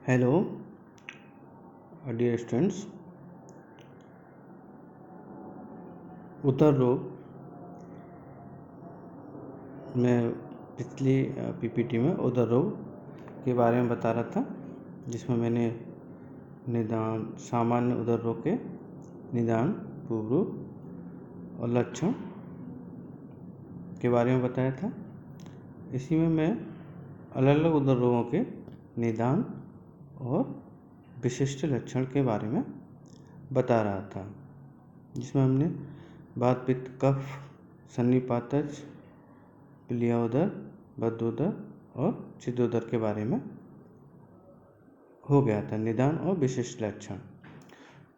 Hello dear students. उदर रोग में पिछली पीपीटी में उदर रोग के बारे में बता रहा था, जिसमें मैंने निदान सामान्य उदर रोग के निदान, पूर्व रूप और लक्षण के बारे में बताया था। इसी में मैं अलग अलग उदर रोगों के निदान और विशिष्ट लक्षण के बारे में बता रहा था, जिसमें हमने वात, पित्त, कफ, सन्निपातज, प्लीहा-उदर, बद्ध-उदर और छिद्र-उदर के बारे में हो गया था। निदान और विशिष्ट लक्षण।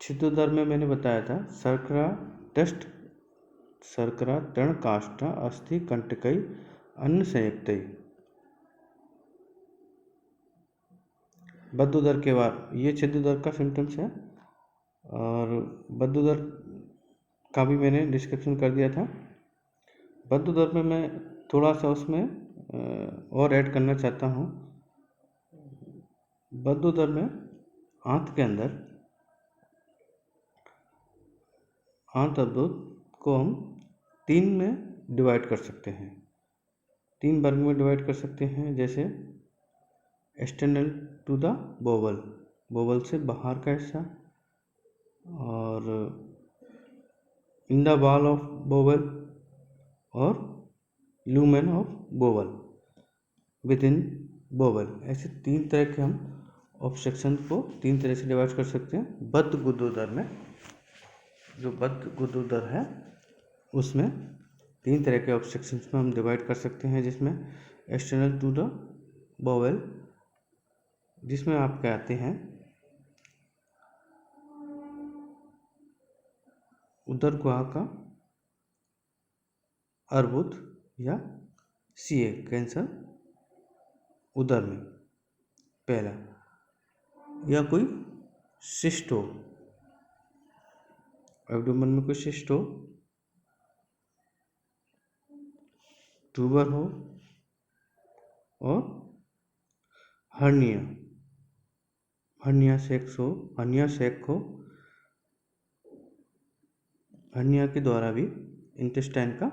छिद्र-उदर में मैंने बताया था शर्करा, दष्ट, शर्करा, तृण, काष्ठा, अस्थि, कंटकई, अन्न संयुक्तई। बद्ध-उदर के बाद ये छिद्र-उदर का सिम्टम्स है, और बद्ध-उदर का भी मैंने डिस्क्रिप्शन कर दिया था। बद्ध-उदर में मैं थोड़ा सा उसमें और ऐड करना चाहता हूँ। बद्ध-उदर में आंत के अंदर आंत अवरोध को हम 3 में डिवाइड कर सकते हैं, 3 वर्ग में डिवाइड कर सकते हैं। जैसे external to the bowel, bowel से बाहर का हिस्सा, और in the wall of bowel, और lumen of bowel, within bowel. ऐसे 3 तरह के हम ऑब्स्ट्रक्शन को 3 तरह से डिवाइड कर सकते हैं। बद्ध गुदोदर में, जो बद्ध गुदोदर है, उसमें 3 तरह के ऑब्स्ट्रक्शंस में हम डिवाइड कर सकते हैं, जिसमें एक्सटर्नल टू द बोवल, जिसमें आप कहते हैं उदर गुहा का अर्बुद या सीए, कैंसर उदर में पहला, या कोई सिस्ट हो, एब्डोमेन में कोई सिस्ट हो, ट्यूबर हो, और हर्निया, हर्निया सेक्स हो, हर्निया सेक हो। हर्निया के द्वारा भी इंटेस्टाइन का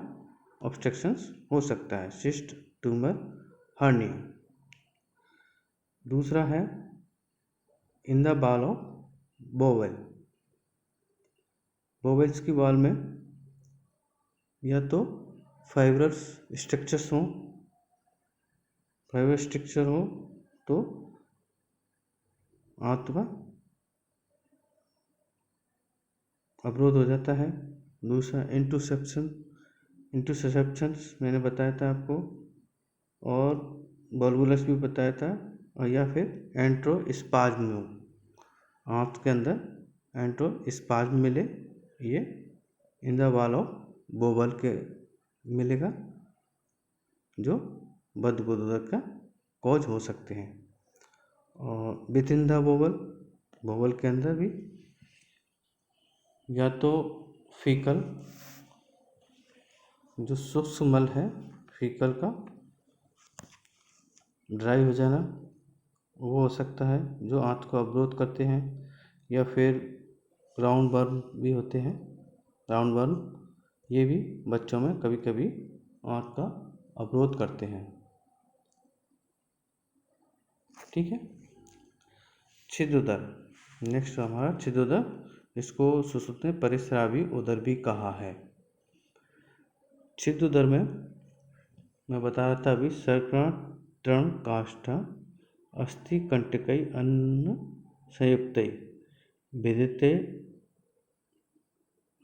ऑब्स्ट्रक्शंस हो सकता है, सिस्ट, ट्यूमर, हर्निया। दूसरा है in the wall of bowel, bowels की वॉल में या तो फाइब्रस स्ट्रक्चर्स हो, फाइबर स्ट्रक्चर हो तो आंतवा अवरोध हो जाता है। दूसरा इंटुसेप्शन, इंटुसेप्शंस मैंने बताया था आपको, और वॉल्वुलस भी बताया था, और या फिर एंट्रोस्पाज्म, आंत के अंदर एंट्रोस्पाज्म मिले, ये इन द वॉल ऑफ बोवल के मिलेगा, जो बद्ध गुदोदर का कॉज हो सकते हैं। और with in the bowel, bowel के अंदर भी या तो फीकल, जो सूक्ष्म मल है फीकल का ड्राई हो जाना, वो हो सकता है, जो आंत को अवरोध करते हैं। या फिर राउंड वर्म भी होते हैं, राउंड वर्म, ये भी बच्चों में कभी कभी आंत का अवरोध करते हैं। ठीक है। छिद्र-उदर, नेक्स्ट हमारा छिद्र-उदर, इसको सुश्रुत ने परिस्रावी उदर भी कहा है। छिद्र-उदर में मैं बता रहा था अभी, शर्करा, तृण, काष्ठा, अस्थि, कंटकई, अन्न संयुक्तई, विदिते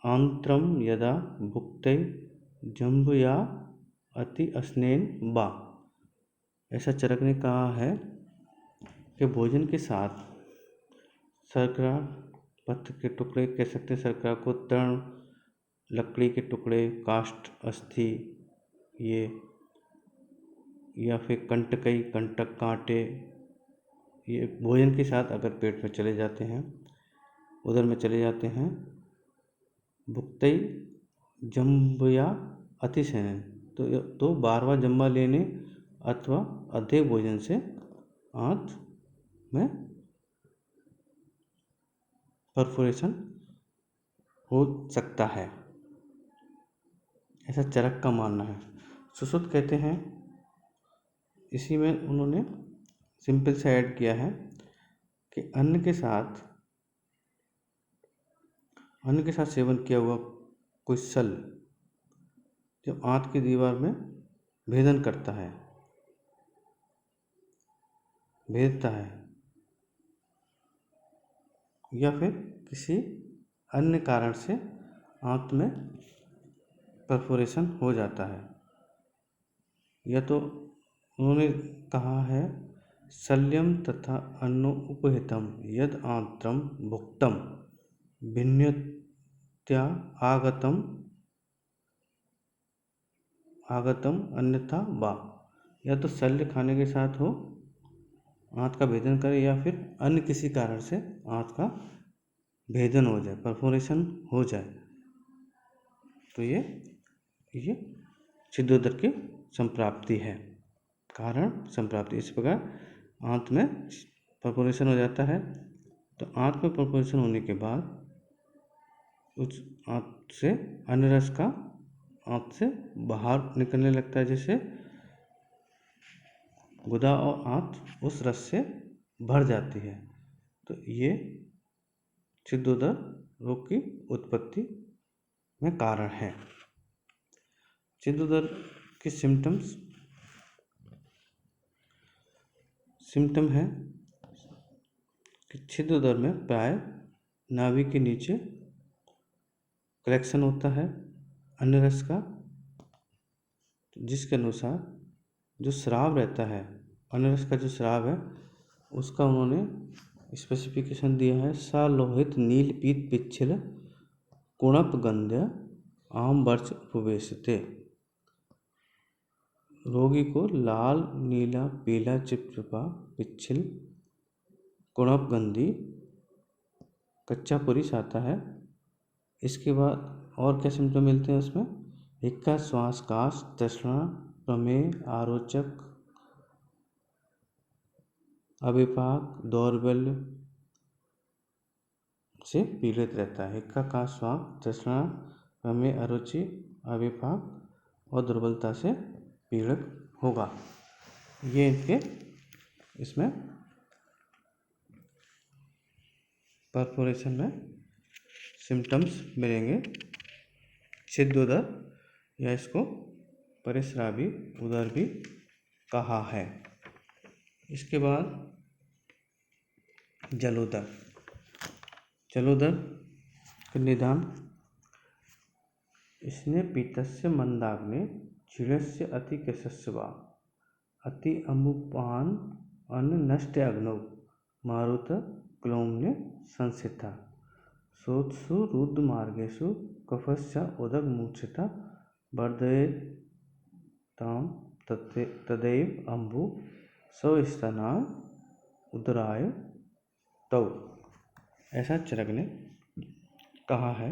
आंत्रम यदा भुक्तई जम्ब या अति स्नेन बा। ऐसा चरक ने कहा है कि भोजन के साथ शर्करा, पत्थर के टुकड़े कह सकते हैं शर्करा को, तृण, लकड़ी के टुकड़े, काष्ठ, अस्थि, ये, या फिर कंटकई, कंटक, कांटे, ये भोजन के साथ अगर पेट में चले जाते हैं, उदर में चले जाते हैं, भुक्तई जम्ब या अतिशयन, तो बार-बार जम्बा लेने अथवा अधिक भोजन से आंत में परफोरेशन हो सकता है, ऐसा चरक का मानना है। सुश्रुत कहते हैं, इसी में उन्होंने सिंपल से ऐड किया है कि अन्न के साथ सेवन किया हुआ कोई सल जब आंत की दीवार में भेदन करता है, भेदता है, या फिर किसी अन्य कारण से आंत में परफोरेशन हो जाता है, या तो उन्होंने कहा है शल्यम तथा अन्नो उपहितम यद आंत्रम भुक्तम भिन्नत्या आगतम अन्यथा वा, या तो शल्य खाने के साथ हो, आंत का भेदन करे, या फिर अन्य किसी कारण से आंत का भेदन हो जाए, परफोरेशन हो जाए, तो ये छिद्रोदर की संप्राप्ति है, कारण संप्राप्ति। इस प्रकार आंत में परफोरेशन हो जाता है, तो आंत में परफोरेशन होने के बाद उस आंत से अन्य रस का आंत से बाहर निकलने लगता है, जैसे गुदा और आंत उस रस से भर जाती है, तो ये छिद्रोदर रोग की उत्पत्ति में कारण है। छिद्रोदर के सिम्टम है कि छिद्रोदर में प्राय नाभि के नीचे कलेक्शन होता है अन्य रस का, जिसके अनुसार जो स्राव रहता है, अन्य रस का जो स्राव है, उसका उन्होंने स्पेसिफिकेशन दिया है। सालोहित नील पीत पिच्छल कुणप गंध्य आम वर्ष उपवेशते। रोगी को लाल, नीला, पीला, चिपचिपा, पिच्छल, कुणप गंधी, कच्चा पुरीस आता है। इसके बाद और क्या सिम्टम मिलते हैं उसमें? हिक्का, श्वासकाश, तृष्णा, प्रमेय, आरोचक, अविपाक, दौर्बल्य से पीड़ित रहता है। हिक्का, काश, श्वास, तृष्णा, प्रमेय, अरुचि, अविपाक और दुर्बलता से पीड़ित होगा। ये इनके इसमें परफोरेशन में सिम्टम्स मिलेंगे। छिद्रोदर या इसको परिस्रावी उदर भी कहा है। इसके बाद जलोदर का निदान। इसने पीतस्य मंदाग्ने क्षीणस्य अति केशस्य वा अति अम्बुपान अन्न नष्ट अग्नौ मारुत क्लोम्ने संस्थिता सोत्सु रुद्ध मार्गेषु कफस्य उदक मूर्छिता वर्धयेताम तदैव अम्बु सौस्तना उदराय तौ। ऐसा चरक ने कहा है।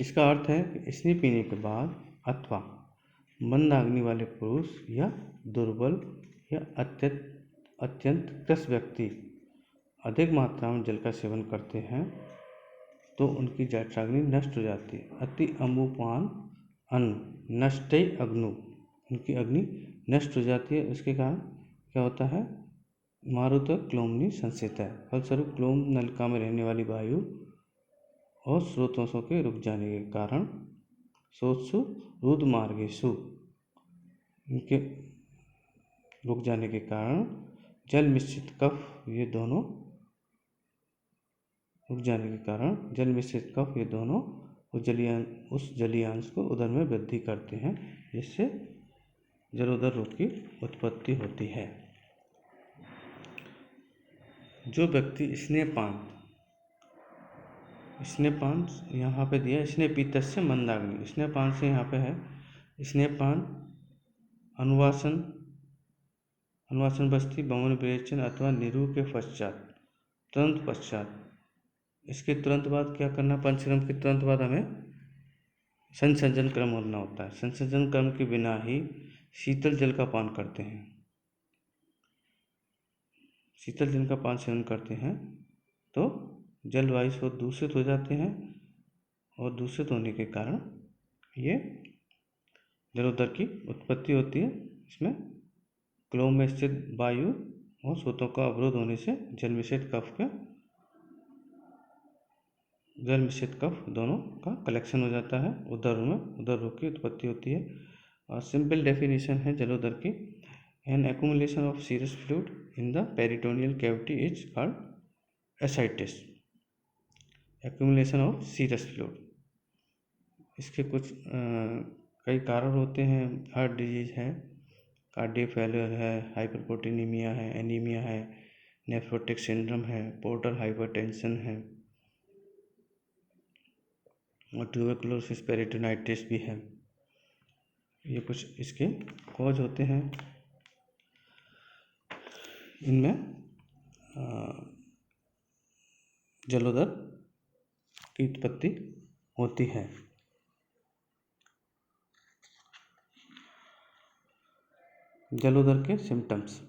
इसका अर्थ है कि स्त्री पीने के बाद अथवा मंदाग्नि वाले पुरुष या दुर्बल या अत्यंत त्रस्त व्यक्ति अधिक मात्रा में जल का सेवन करते हैं तो उनकी जठराग्नि नष्ट हो जाती है। अति अम्बुपान अन्न नष्टै अग्नु, उनकी अग्नि नष्ट हो जाती है। इसके कारण क्या होता है? मारुत क्लोमनी संस्थित है। फलस्वरूप क्लोम नलिका में रहने वाली वायु और स्रोतों के रुक जाने के कारण सोत्सु रुद्ध मार्गेषु, इनके रुक जाने के कारण जल मिश्रित कफ ये दोनों रुक जाने के कारण जल मिश्रित कफ ये दोनों उस जलीयांश को उदर में वृद्धि करते हैं, जिससे जलोदर रोग की उत्पत्ति होती है। जो व्यक्ति स्नेहपान यहाँ पे दिया, स्नेह पीतस्य मंदाग्नि, स्नेहपान से यहाँ पे है स्नेहपान, अनुवासन बस्ती, बमन विरेचन अथवा निरूह के तुरंत पश्चात, इसके तुरंत बाद क्या करना? पंचकर्म के तुरंत बाद हमें संसर्जन क्रम होना होता है। संसर्जन क्रम के बिना ही शीतल जल का पान करते हैं। शीतल जल का पान सेवन करते हैं तो जलवायु से दूषित हो जाते हैं और दूषित होने के कारण ये जलोदर की उत्पत्ति होती है। इसमें क्लोम में स्थित वायु और स्रोतों का अवरोध होने से जल मिश्रित कफ दोनों का कलेक्शन हो जाता है, उदर रोग की उत्पत्ति होती है। और सिंपल डेफिनेशन है जलोदर की, an accumulation of serous fluid in the peritoneal cavity is called ascites. Accumulation of serous fluid, इसके कुछ कई कारण होते हैं। हार्ट डिजीज है, कार्डियक फेलियर है, हाइपरप्रोटीनीमिया है, एनीमिया है, नेफ्रोटिक सिंड्रोम है, पोर्टल हाइपरटेंशन है और ट्यूबरकुलोसिस पेरिटोनाइटिस भी है। ये कुछ इसके कॉज होते हैं। इनमें जलोदर की उत्पत्ति होती है। जलोदर के सिम्टम्स,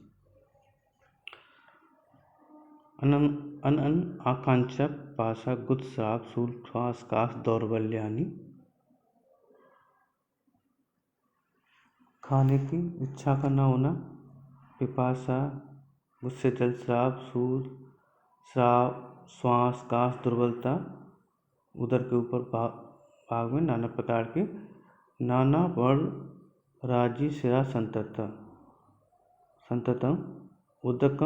आकांक्षा, पासा, गुद, श्राप, शूल, श्वास, काश, दौर्बल्यानि, खाने की इच्छा का न होना, पिपासा, गुस्से, जल, श्राप, शूल, श्वास, काश, दुर्बलता, उदर के ऊपर भाग में नाना प्रकार के नाना वर्ण राजी शिरा संततम, उदक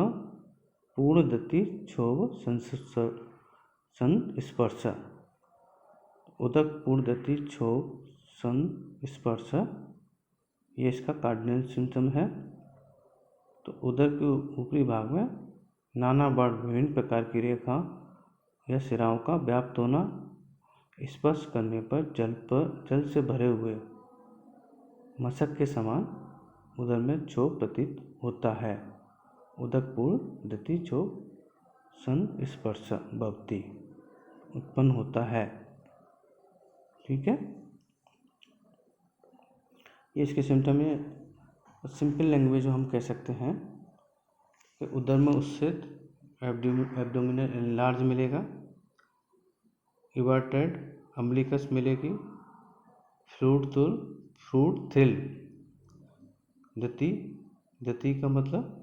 पूर्ण गति क्षोभ संस्पर्श, उदक पूर्ण गति क्षोभ संस्पर्श, ये इसका कार्डिनल सिम्टम है। तो उदर के ऊपरी भाग में नाना वर्ण विभिन्न प्रकार की रेखा या सिराओं का व्याप्त होना, स्पर्श करने पर जल से भरे हुए मशक के समान उदर में क्षोभ प्रतीत होता है। उदक पूर्ण गति क्षोभ संस्पर्श भवति उत्पन्न होता है। ठीक है, ये इसके सिम्टम है। सिंपल लैंग्वेज में हम कह सकते हैं कि उदर में उत्सित एब्डोमिनल एनलार्ज मिलेगा, इवर्टेड अम्बिलिकस मिलेगी, फ्रूट थ्रिल, दति का मतलब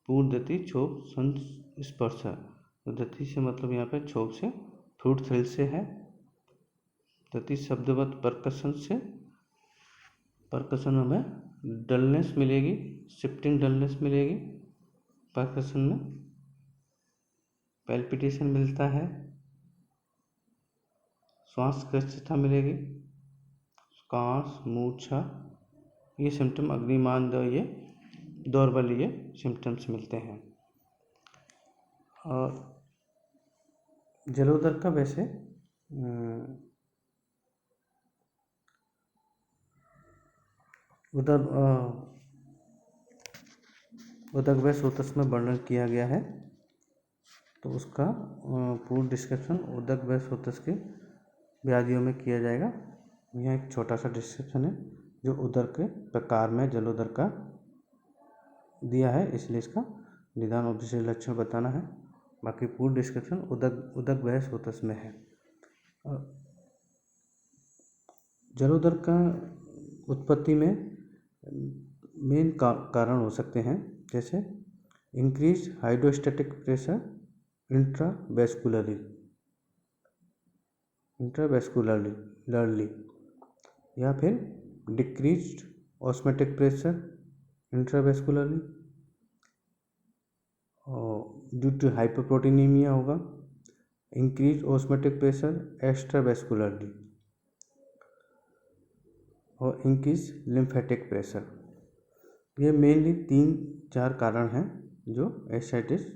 पूर्ण दति क्षोभ संस्पर्श, तो दति से मतलब यहाँ पे क्षोभ से, फ्रूट थ्रिल से है, दति शब्दवत परकसन में डलनेस मिलेगी, शिफ्टिंग डलनेस मिलेगी, परकसन में पैल्पिटेशन मिलता है, श्वास कष्टता मिलेगी, काश, मूर्छा, ये सिम्टम अग्निमान ये दौर्बल्य सिम्टम्स मिलते हैं। और जलोदर का वैसे उदक व सोतस में वर्णन किया गया है, तो उसका पूर्ण डिस्क्रिप्शन उदक व सोतस के व्याधियों में किया जाएगा। यहाँ एक छोटा सा डिस्क्रिप्शन है जो उदर के प्रकार में जलोदर का दिया है, इसलिए इसका निदान और विशेष लक्षण बताना है। बाकी पूर्ण डिस्क्रिप्शन उदक व सोतस में है। जलोदर का उत्पत्ति में मेन कारण हो सकते हैं, जैसे इंक्रीज हाइड्रोस्टैटिक प्रेशर इंट्रावेस्कुलरली, या फिर डिक्रीज्ड ऑस्मेटिक प्रेशर इंट्रावेस्कुलरली, और ड्यू टू हाइपरप्रोटीनीमिया होगा, इंक्रीज ऑस्मेटिक प्रेशर एक्स्ट्रावेस्कुलरली, और इंक्रीज लिम्फेटिक प्रेशर। ये मेनली 3-4 कारण हैं जो एसाइटिस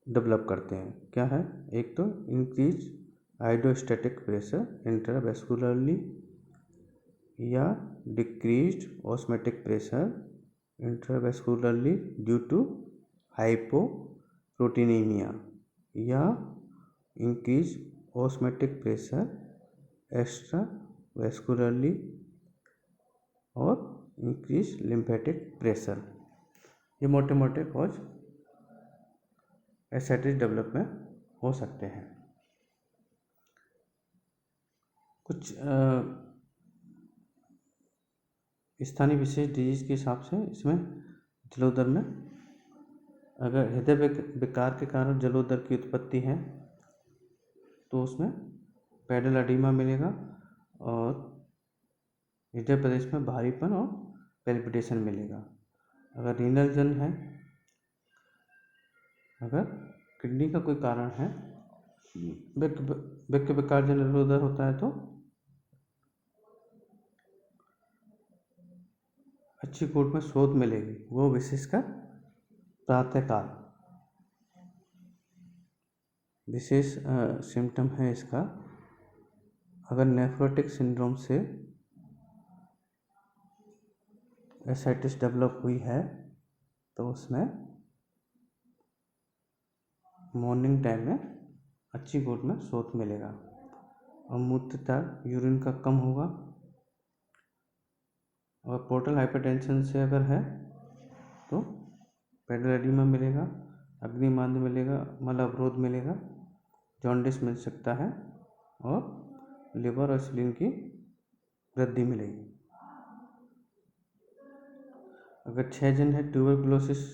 डेवलप करते हैं। क्या है? एक तो इंक्रीज हाइड्रोस्टैटिक प्रेशर इंट्रावेस्कुलरली, या decreased osmotic pressure intravascularly due to hypoproteinaemia, या इंक्रीज ऑस्मेटिक प्रेशर एक्स्ट्रावेस्कुलरली और इंक्रीज लिम्फेटिक प्रेशर। ये मोटे मोटे कॉज एसाइटिस डेवलप में हो सकते हैं। कुछ स्थानीय विशेष डिजीज के हिसाब से इसमें जलोदर में अगर हृदय विकार के कारण जलोदर की उत्पत्ति है तो उसमें पेडल एडिमा मिलेगा और हृदय प्रदेश में भारीपन और पैल्पिटेशन मिलेगा। अगर रीनल जन है, अगर किडनी का कोई कारण है, वृक्क विकार जन जलोदर होता है तो अच्छी कोट में शोध मिलेगी, वो विशेषकर प्रातःकाल। विशेष सिम्टम है इसका, अगर नेफ्रोटिक सिंड्रोम से एसाइटिस डेवलप हुई है तो उसमें मॉर्निंग टाइम में अच्छी गोट में शोथ मिलेगा और मूत्रत्याग यूरिन का कम होगा। और पोर्टल हाइपरटेंशन से अगर है तो पेडल एडिमा मिलेगा, अग्निमांद मिलेगा, मल अवरोध मिलेगा, जॉन्डिस मिल सकता है और लिवर और स्प्लीन की वृद्धि मिलेगी। अगर 6 जन है ट्यूबरकुलोसिस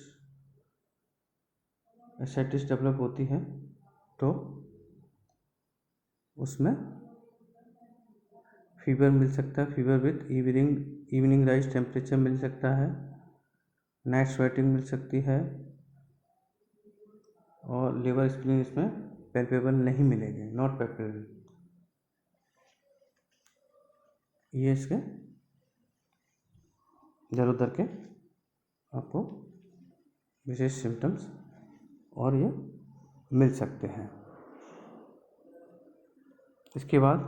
एसाइटिस डेवलप होती है तो उसमें फीवर मिल सकता है, fever with evening rise temperature मिल सकता है, नाइट स्वेटिंग मिल सकती है और लिवर स्प्लीन इसमें पैल्पेबल नहीं मिलेंगे, नॉट पैल्पेबल। ये इसके जलोदर के आपको विशेष सिम्टम्स और ये मिल सकते हैं। इसके बाद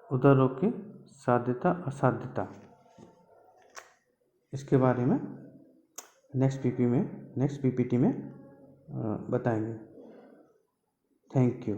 उदर रोग की साध्यता असाध्यता, इसके बारे में नेक्स्ट पीपीटी में बताएंगे। Thank you.